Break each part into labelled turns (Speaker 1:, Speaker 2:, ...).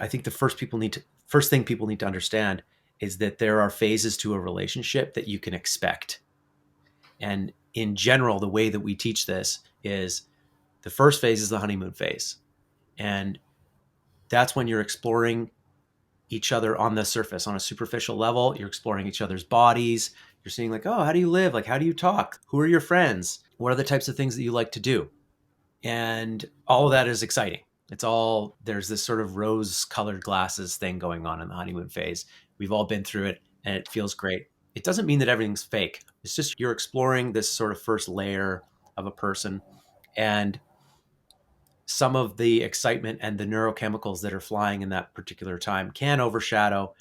Speaker 1: I think the first thing people need to understand is that there are phases to a relationship that you can expect. And in general, the way that we teach this is the first phase is the honeymoon phase. And that's when you're exploring each other on the surface, on a superficial level. You're exploring each other's bodies. You're seeing like, oh, how do you live? Like, how do you talk? Who are your friends? What are the types of things that you like to do? And all of that is exciting. There's this sort of rose colored glasses thing going on in the honeymoon phase. We've all been through it and it feels great. It doesn't mean that everything's fake. It's just you're exploring this sort of first layer of a person, and some of the excitement and the neurochemicals that are flying in that particular time can overshadow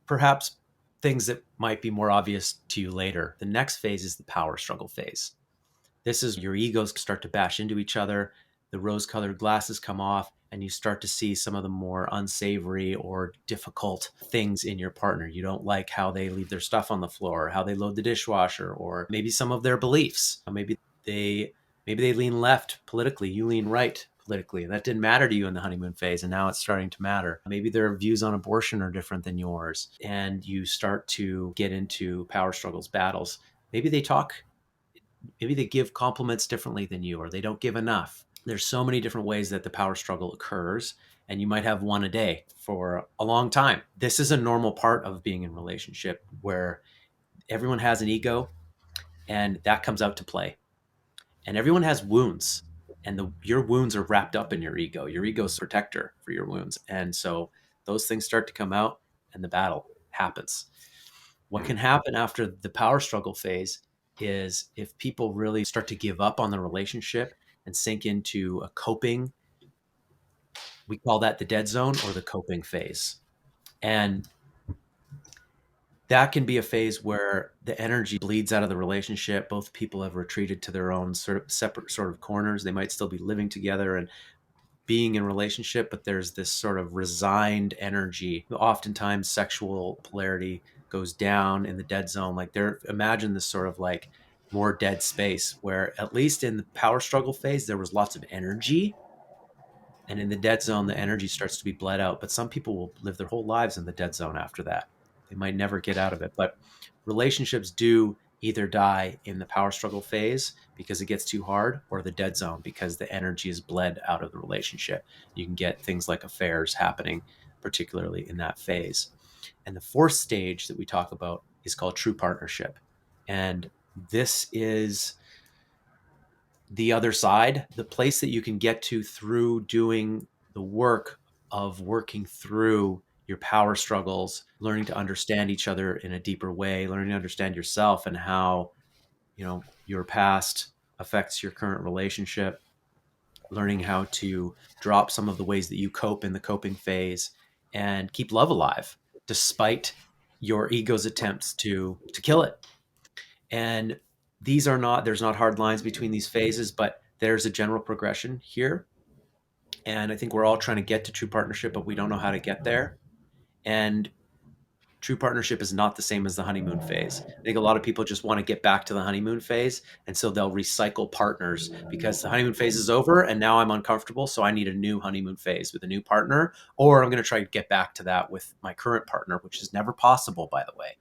Speaker 1: perhaps things that might be more obvious to you later. The next phase is the power struggle phase. This is your egos start to bash into each other, the rose colored glasses come off, and you start to see some of the more unsavory or difficult things in your partner. You don't like how they leave their stuff on the floor, how they load the dishwasher, or maybe some of their beliefs. Maybe they lean left politically, you lean right politically. That didn't matter to you in the honeymoon phase, and now it's starting to matter. Maybe their views on abortion are different than yours, and you start to get into power struggles, battles. Maybe they give compliments differently than you, or they don't give enough. There's so many different ways that the power struggle occurs, and you might have one a day for a long time. This is a normal part of being in a relationship where everyone has an ego, and that comes out to play. And everyone has wounds, and your wounds are wrapped up in your ego. Your ego's a protector for your wounds. And so those things start to come out and the battle happens. What can happen after the power struggle phase is if people really start to give up on the relationship and sink into a coping, we call that the dead zone or the coping phase. And that can be a phase where the energy bleeds out of the relationship. Both people have retreated to their own sort of separate sort of corners. They might still be living together and being in relationship, but there's this sort of resigned energy. Oftentimes sexual polarity goes down in the dead zone. Imagine this sort of like more dead space where at least in the power struggle phase, there was lots of energy. And in the dead zone, the energy starts to be bled out. But some people will live their whole lives in the dead zone after that. They might never get out of it. But relationships do either die in the power struggle phase because it gets too hard, or the dead zone because the energy is bled out of the relationship. You can get things like affairs happening, particularly in that phase. And the fourth stage that we talk about is called true partnership. And this is the other side, the place that you can get to through doing the work of working through your power struggles, learning to understand each other in a deeper way, learning to understand yourself and how, your past affects your current relationship, learning how to drop some of the ways that you cope in the coping phase and keep love alive despite your ego's attempts to kill it. And there's not hard lines between these phases, but there's a general progression here. And I think we're all trying to get to true partnership, but we don't know how to get there. And true partnership is not the same as the honeymoon phase. I think a lot of people just want to get back to the honeymoon phase. And so they'll recycle partners because the honeymoon phase is over and now I'm uncomfortable. So I need a new honeymoon phase with a new partner, or I'm going to try to get back to that with my current partner, which is never possible, by the way.